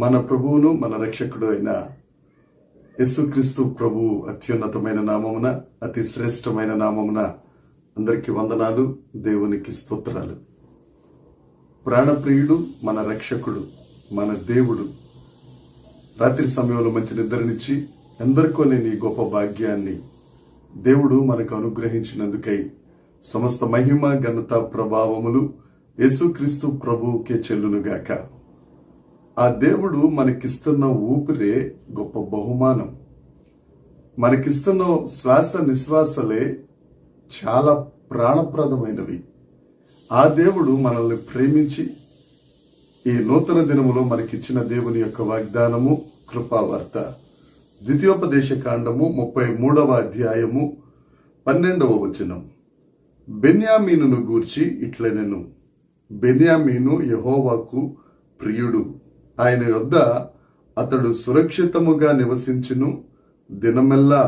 మన ప్రభువును మన రక్షకుడు అయిన యేసుక్రీస్తు ప్రభు అత్యున్నతమైన నామమున, అతి శ్రేష్టమైన నామమున అందరికీ వందనాలు, దేవునికి స్తోత్రాలు. ప్రాణప్రియుడు, మన రక్షకుడు, మన దేవుడు రాత్రి సమయంలో మంచి నిద్రనిచ్చి ఎందరికో లేని గొప్ప భాగ్యాన్ని దేవుడు మనకు అనుగ్రహించినందుకై సమస్త మహిమ, ఘనత, ప్రభావములు యేసుక్రీస్తు ప్రభువుకే చెల్లునుగాక. ఆ దేవుడు మనకిస్తున్న ఊపిరే గొప్ప బహుమానం. మనకిస్తున్న శ్వాస నిశ్వాసలే చాలా ప్రాణప్రదమైనవి. ఆ దేవుడు మనల్ని ప్రేమించి ఈ నూతన దినములో మనకిచ్చిన దేవుని యొక్క వాగ్దానము, కృపావార్త. ద్వితీయోపదేశ కాండము 33వ అధ్యాయము 12వ వచనం. బెన్యామీనును గూర్చి ఇట్లనెను, బెన్యామీను యెహోవాకు ప్రియుడు, ఆయన యొద్ద అతడు సురక్షితముగా నివసించును, దినమెల్లా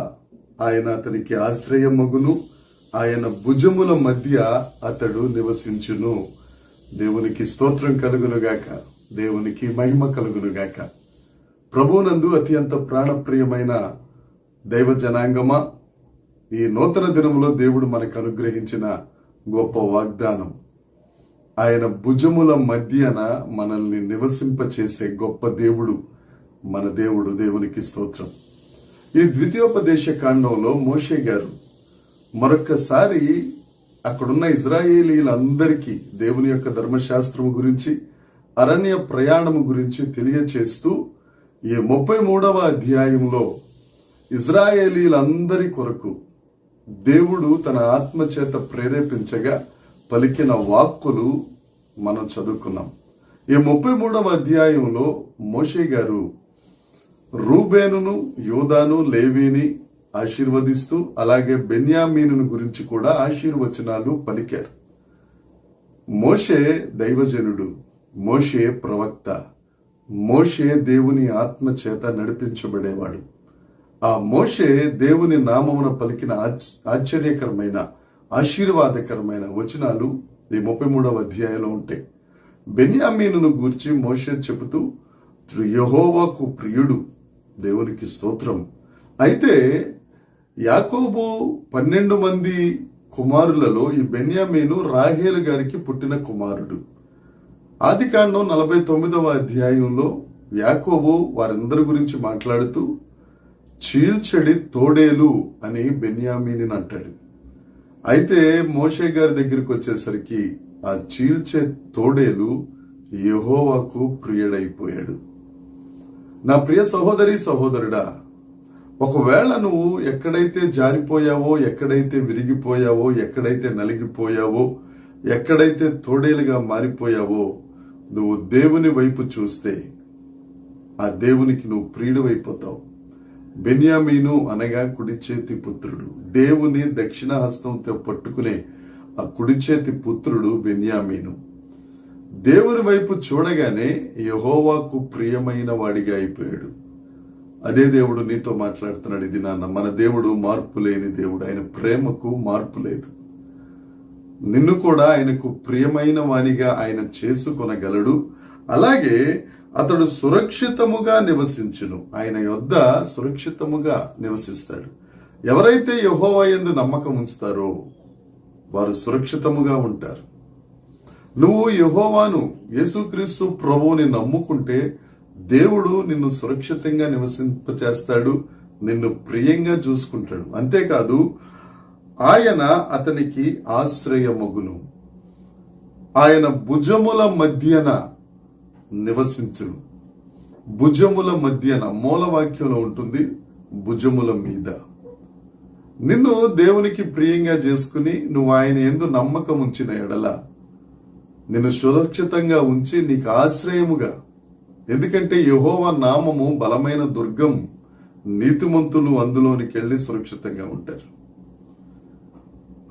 ఆయన అతనికి ఆశ్రయమగును, ఆయన భుజముల మధ్య అతడు నివసించును. దేవునికి స్తోత్రం కలుగునుగాక, దేవునికి మహిమ కలుగునుగాక. ప్రభువునందు అత్యంత ప్రాణప్రియమైన దైవ జనాంగమా, ఈ నూతన దినములో దేవుడు మనకు అనుగ్రహించిన గొప్ప వాగ్దానం, ఆయన భుజముల మధ్యన మనల్ని నివసింపచేసే గొప్ప దేవుడు మన దేవుడు. దేవునికి స్తోత్రం. ఈ ద్వితీయోపదేశ కాండంలో మోషే గారు మరొక్కసారి అక్కడున్న ఇజ్రాయేలీలందరికీ దేవుని యొక్క ధర్మశాస్త్రము గురించి, అరణ్య ప్రయాణము గురించి తెలియచేస్తూ ఈ 33వ అధ్యాయంలో ఇజ్రాయేలీలందరి కొరకు దేవుడు తన ఆత్మచేత ప్రేరేపించగా పలికిన వాక్కులు మనం చదువుకున్నాం. ఈ 33వ అధ్యాయంలో మోషే గారు రూబేనును, యూదాను, లేవీని ఆశీర్వదిస్తూ అలాగే బెన్యామీనును గురించి కూడా ఆశీర్వచనాలు పలికారు. మోషే దైవజనుడు, మోషే ప్రవక్త, మోషే దేవుని ఆత్మచేత నడిపించబడేవాడు. ఆ మోషే దేవుని నామమున పలికిన ఆశ్చర్యకరమైన, ఆశీర్వాదకరమైన వచనాలు ఈ 33వ అధ్యాయంలో ఉంటాయి. బెన్యామీనును గూర్చి మోషే చెబుతూ యెహోవాకు ప్రియుడు, దేవునికి స్తోత్రం. అయితే యాకోబు 12 మంది కుమారులలో ఈ బెన్యామీను రాహేలు గారికి పుట్టిన కుమారుడు. ఆదికాండం 49వ అధ్యాయంలో యాకోబు వారందరి గురించి మాట్లాడుతూ చీల్చడి తోడేలు అని బెన్యామీనుని అంటాడు. అయితే మోషే గారి దగ్గరికి వచ్చేసరికి ఆ చీల్చే తోడేలు యెహోవాకు ప్రియుడైపోయాడు. నా ప్రియ సహోదరి, సహోదరుడా, ఒకవేళ నువ్వు ఎక్కడైతే జారిపోయావో, ఎక్కడైతే విరిగిపోయావో, ఎక్కడైతే నలిగిపోయావో, ఎక్కడైతే తోడేలుగా మారిపోయావో, నువ్వు దేవుని వైపు చూస్తే ఆ దేవునికి నువ్వు ప్రియుడివైపోతావు. బెన్యామీను అనగా కుడి చేతి పుత్రుడు, దేవుని దక్షిణ హస్తంతో పట్టుకునే ఆ కుడి చేతి పుత్రుడు బెన్యామీను. దేవుని వైపు చూడగానే యెహోవాకు ప్రియమైన వాడిగా అయిపోయాడు. అదే దేవుడు నీతో మాట్లాడుతున్నాడు ఇది నాన్న. మన దేవుడు మార్పు లేని దేవుడు, ఆయన ప్రేమకు మార్పు లేదు. నిన్ను కూడా ఆయనకు ప్రియమైన వానిగా ఆయన చేసుకొనగలడు. అలాగే అతడు సురక్షితముగా నివసించును, ఆయన యొద్ద సురక్షితముగా నివసిస్తాడు. ఎవరైతే యెహోవా యందు నమ్మకం ఉంచుతారో వారు సురక్షితముగా ఉంటారు. నువ్వు యెహోవాను, యేసుక్రీస్తు ప్రభువుని నమ్ముకుంటే దేవుడు నిన్ను సురక్షితంగా నివసింపచేస్తాడు, నిన్ను ప్రియంగా చూసుకుంటాడు. అంతేకాదు ఆయన అతనికి ఆశ్రయమగును, ఆయన భుజముల మధ్యన నివసించును. భుజముల మధ్యన మూలవాక్యంలో ఉంటుంది, భుజముల మీద. నిన్ను దేవునికి ప్రియంగా చేసుకుని నువ్వు ఆయన యందు నమ్మకం ఉంచిన ఎడల నిన్ను సురక్షితంగా ఉంచి నీకు ఆశ్రయముగా, ఎందుకంటే యెహోవా నామము బలమైన దుర్గం, నీతిమంతులు అందులోనికి వెళ్ళి సురక్షితంగా ఉంటారు.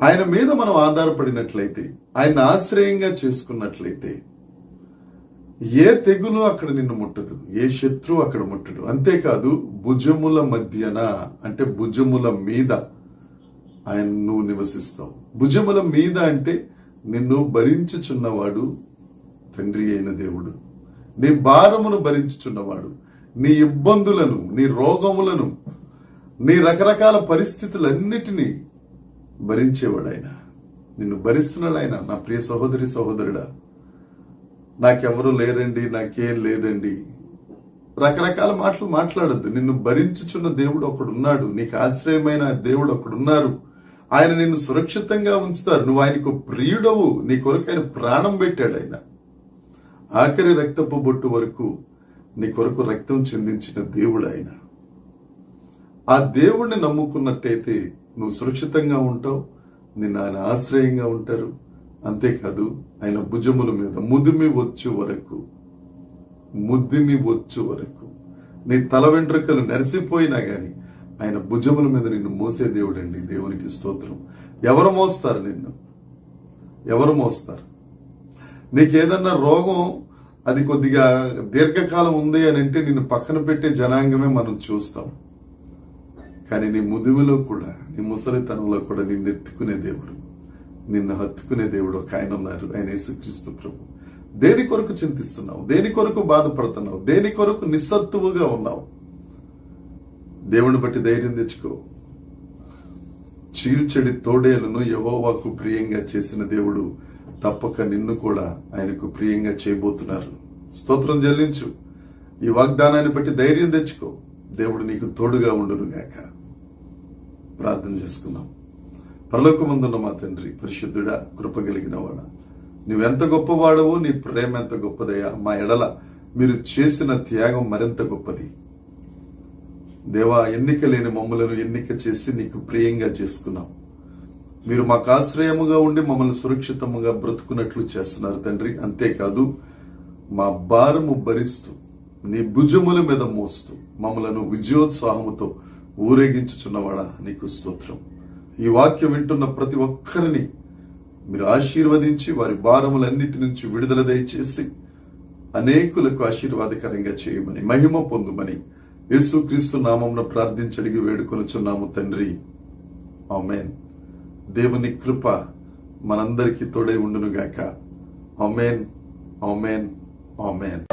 ఆయన మీద మనం ఆధారపడినట్లయితే, ఆయన ఆశ్రయంగా చేసుకున్నట్లయితే ఏ తెగులు అక్కడ నిన్ను ముట్టదు, ఏ శత్రువు అక్కడ ముట్టడు. అంతేకాదు భుజముల మధ్యన అంటే భుజముల మీద ఆయన నువ్వు నివసిస్తావు. భుజముల మీద అంటే నిన్ను భరించుచున్నవాడు తండ్రి అయిన దేవుడు. నీ భారమును భరించుచున్నవాడు, నీ ఇబ్బందులను, నీ రోగములను, నీ రకరకాల పరిస్థితులన్నిటినీ భరించేవాడు ఆయన. నిన్ను భరిస్తున్నాడు ఆయన. నా ప్రియ సహోదరి సహోదరుడా, నాకెవరు లేరండి, నాకేం లేదండి, రకరకాల మాటలు మాట్లాడద్దు. నిన్ను భరించుచున్న దేవుడు ఒకడున్నాడు, నీకు ఆశ్రయమైన దేవుడు ఒకడున్నారు. ఆయన నిన్ను సురక్షితంగా ఉంచుతారు. నువ్వు ఆయనకు ప్రియుడవు. నీ కొరకు ఆయన ప్రాణం పెట్టాడు. ఆయన ఆఖరి రక్తపు బొట్టు వరకు నీ కొరకు రక్తం చెందించిన దేవుడు ఆయన. ఆ దేవుణ్ణి నమ్ముకున్నట్టయితే నువ్వు సురక్షితంగా ఉంటావు, నిన్ను ఆయన ఆశ్రయంగా ఉంటారు. అంతేకాదు, ఆయన భుజముల మీద ముదిమి వచ్చు వరకు నీ తల వెంట్రుకలు నెరసిపోయినా గాని ఆయన భుజముల మీద నిన్ను మోసే దేవుడు అండి. దేవునికి స్తోత్రం. ఎవరు మోస్తారు నిన్ను? ఎవరు మోస్తారు? నీకేదన్నా రోగం అది కొద్దిగా దీర్ఘకాలం ఉంది అని అంటే నిన్ను పక్కన పెట్టే జనాంగమే మనం చూస్తాం. కానీ నీ ముదిమిలో కూడా, నీ ముసలితనంలో కూడా నిన్ను ఎత్తుకునే దేవుడు, నిన్ను హత్తుకునే దేవుడు ఒక ఆయన ఉన్నారు. ఆయన యేసుక్రీస్తు ప్రభు. దేని కొరకు చింతిస్తున్నావు? దేని కొరకు బాధపడుతున్నావు? దేని కొరకు నిస్సత్తువుగా ఉన్నావు? దేవుని బట్టి ధైర్యం తెచ్చుకో. చీల్చెడి తోడేలను యెహోవాకు ప్రియంగా చేసిన దేవుడు తప్పక నిన్ను కూడా ఆయనకు ప్రియంగా చేయబోతున్నారు. స్తోత్రం చెల్లించు. ఈ వాగ్దానాన్ని బట్టి ధైర్యం తెచ్చుకో. దేవుడు నీకు తోడుగా ఉండును గాక. ప్రార్థన చేసుకుందాం. పరలోకమందున్న మా తండ్రి, పరిశుద్ధుడా, కృప కలిగిన వాడా, నువ్వెంత గొప్పవాడవో, నీ ప్రేమ ఎంత గొప్పదయ్యా. మా ఎడల మీరు చేసిన త్యాగం మరింత గొప్పది దేవా. ఎన్నిక లేని మమ్మలను ఎన్నిక చేసి నీకు ప్రియంగా చేసుకున్నాం. మీరు మాకు ఆశ్రయముగా ఉండి మమ్మల్ని సురక్షితముగా బ్రతుకున్నట్లు చేస్తున్నారు తండ్రి. అంతేకాదు, మా భారము భరిస్తూ నీ భుజముల మీద మోస్తూ మమ్మలను విజయోత్సాహముతో ఊరేగించుచున్నవాడా, నీకు స్తోత్రం. ఈ వాక్యం వింటున్న ప్రతి ఒక్కరిని మీరు ఆశీర్వదించి వారి భారములన్నిటి నుంచి విడుదల దయచేసి అనేకులకు ఆశీర్వాదకరంగా చేయమని, మహిమ పొందుమని యేసుక్రీస్తు నామమున ప్రార్థించడిగి వేడుకొనుచున్నాము తండ్రి. ఆమేన్. దేవుని కృప మనందరికీ తోడై ఉండునుగాక. ఆమేన్, ఆమేన్, ఆమేన్.